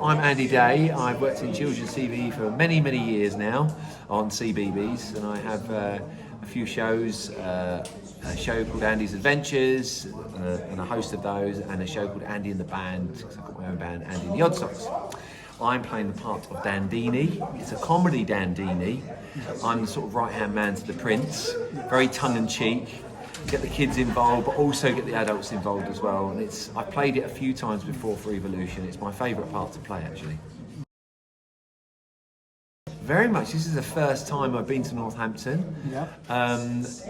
I'm Andy Day. I've worked in children's TV for many years now on CBeebies, and I have a few shows, a show called Andy's Adventures, and a host of those, and a show called Andy and the Band, because I've got my own band, Andy and the Odd Socks. I'm playing the part of Dandini. It's a comedy Dandini. I'm the sort of right-hand man to the Prince, very tongue-in-cheek. Get the kids involved, but also get the adults involved as well. And I've played it a few times before for Evolution. It's my favourite part to play, actually. Very much. This is the first time I've been to Northampton. Yeah.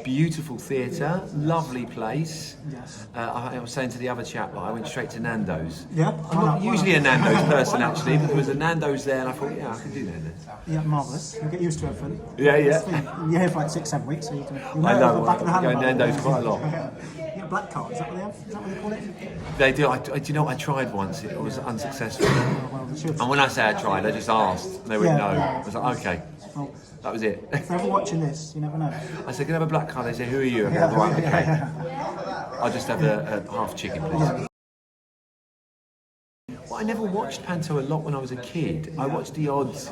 Beautiful theatre, lovely place. Yes. I was saying to the other chap that I went straight to Nando's. Yeah. I'm not usually a Nando's person, actually, but there was a Nando's there, and I thought, yeah, I could do Nando's. Yeah, marvellous. You'll get used to everything. Yeah. You're here for like 6-7 weeks, so you can. I know. I go to Nando's quite a lot. You get a black card. Is that what they have? Is that what they call it? They do. Do you know what? I tried once. It was unsuccessful. Oh, well, they should. And when I say I tried, I just asked. And they went no. Yeah. I was like, okay. Well, That was it. if they're ever watching this, you never know. I said, can I have a black card? They said, who are you? I go, right, okay. I'll just have a half chicken, please. Well, I never watched Panto a lot when I was a kid. I watched the odds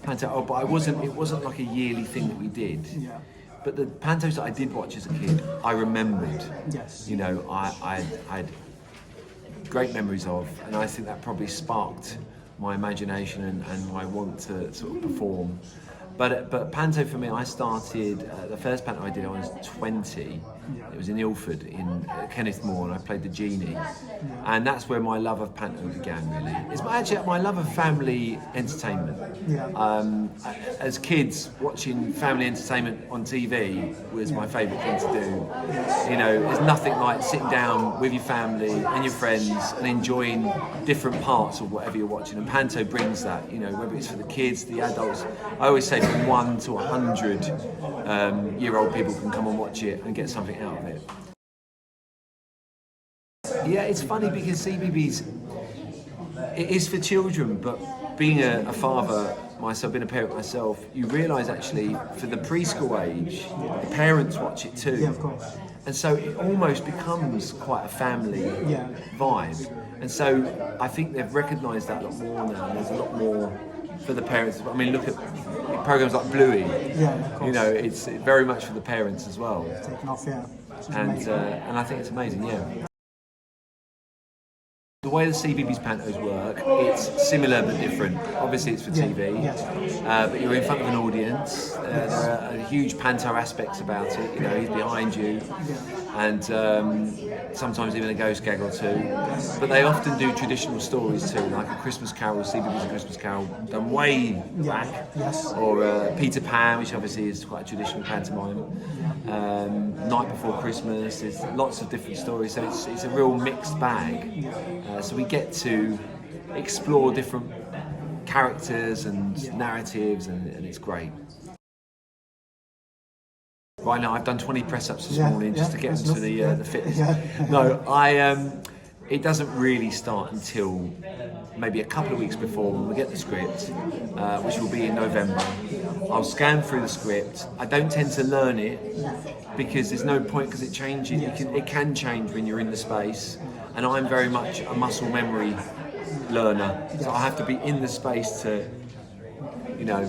Panto, but it wasn't like a yearly thing that we did. Yeah. But the Pantos that I did watch as a kid, I remembered. Yes. You know, I had great memories of, and I think that probably sparked my imagination and my want to sort of perform. But Panto for me, I started, the first Panto I did, I was 20. It was in Ilford, in Kenneth Moore, and I played the genie. And that's where my love of Panto began, really. It's actually my love of family entertainment. Yeah. As kids, watching family entertainment on TV was my favourite thing to do. You know, there's nothing like sitting down with your family and your friends and enjoying different parts of whatever you're watching. And Panto brings that, you know, whether it's for the kids, the adults. I always say from 1 to 100 year old people can come and watch it and get something out of it. Yeah, it's funny because CBeebies, it is for children, but being a father myself, being a parent myself, you realise actually for the preschool age, the parents watch it too. Yeah, of course. And so it almost becomes quite a family vibe. And so I think they've recognised that a lot more now, and there's a lot more for the parents. I mean, look at programs like Bluey. Yeah, of course. You know, it's very much for the parents as well. Taken off, yeah. And I think it's amazing, yeah. The way the CBeebies Pantos work, it's similar but different. Obviously it's for TV, but you're in front of an audience. There are huge panto aspects about it. You know, he's behind you, and sometimes even a ghost gag or two. But they often do traditional stories too, like a Christmas Carol, CBeebies A Christmas Carol, done way back, or Peter Pan, which obviously is quite a traditional pantomime. Night Before Christmas. There's lots of different stories, so it's a real mixed bag. So we get to explore different characters and narratives, and it's great. Right now, I've done 20 press-ups this morning just to get into the fitness. No, it doesn't really start until maybe a couple of weeks before when we get the script, which will be in November. I'll scan through the script. I don't tend to learn it because there's no point, because it changes. It can change when you're in the space, and I'm very much a muscle memory learner, so I have to be in the space to, you know.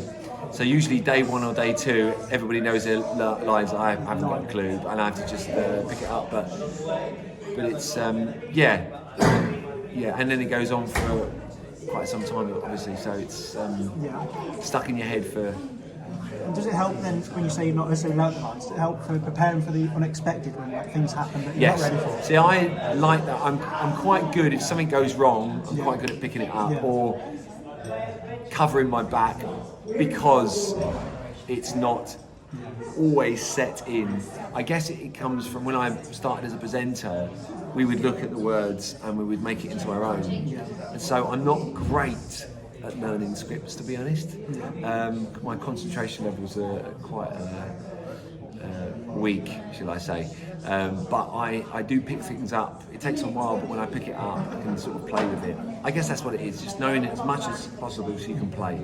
So usually day 1 or day 2, everybody knows their lines. I haven't got a clue, and I have to just pick it up. But it's and then it goes on for quite some time, obviously. So it's stuck in your head for. And does it help then when you say you're not necessarily learnt the lines? Does it help for preparing for the unexpected when things happen that you're not ready for? See, I like that. I'm quite good if something goes wrong. I'm quite good at picking it up or covering my back, because it's not always set in. I guess it comes from when I started as a presenter. We would look at the words and we would make it into our own. And so I'm not great at learning scripts, to be honest. My concentration levels are quite weak, shall I say. But I do pick things up. It takes a while, but when I pick it up, I can sort of play with it. I guess that's what it is, just knowing it as much as possible so you can play.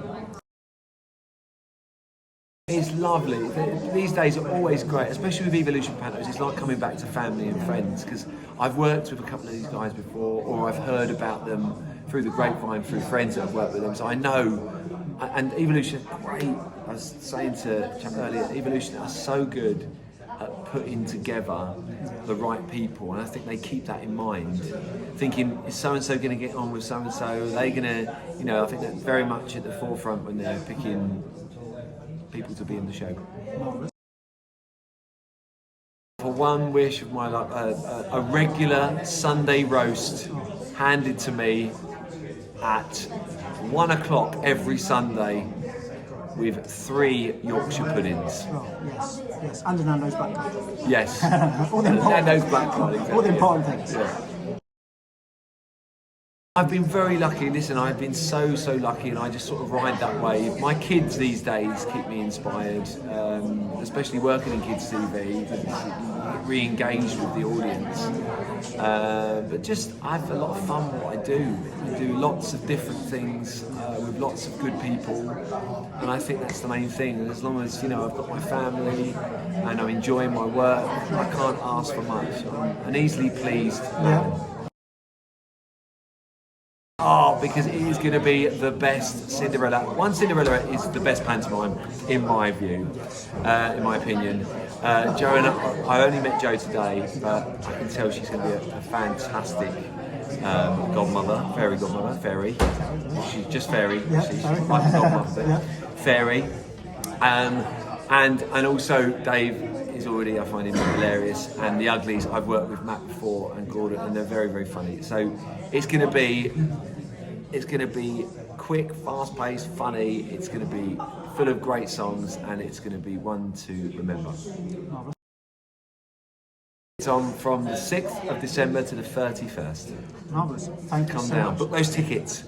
It's lovely. These days are always great, especially with Evolution Pantos. It's like coming back to family and friends, because I've worked with a couple of these guys before, or I've heard about them through the grapevine, through friends that have worked with them. So I know, and Evolution, great. I was saying to Chap earlier, Evolution are so good at putting together the right people, and I think they keep that in mind. Thinking, is so and so going to get on with so and so? Are they going to, you know? I think that's very much at the forefront when they're picking people to be in the show. For one wish of my life, a regular Sunday roast handed to me at 1 o'clock every Sunday with 3 Yorkshire puddings. Oh, yes, yes, and a Nando's black card. Yes, All the important, Nando's black card, exactly. all the important things. Yeah. I've been very lucky. Listen, I've been so lucky, and I just sort of ride that wave. My kids these days keep me inspired, especially working in kids TV. Re-engaged with the audience, but just I have a lot of fun with what I do. I do lots of different things with lots of good people, and I think that's the main thing. As long as, you know, I've got my family and I'm enjoying my work, I can't ask for much. I'm an easily pleased man. Oh, because it is going to be the best Cinderella. One, Cinderella is the best pantomime, in my view, in my opinion. Jo and I only met Jo today, but I can tell she's going to be a fantastic godmother, fairy godmother, fairy. She's just fairy. Yeah, She's fairy. like godmother, Yeah. fairy. And also Dave is already, I find him hilarious, and the Uglies, I've worked with Matt before and Gordon, and they're very funny. So it's going to be quick, fast-paced, funny. It's going to be full of great songs, and it's going to be one to remember. It's on from the 6th of December to the 31st. Marvellous. Thank you Come so down, much. book those tickets.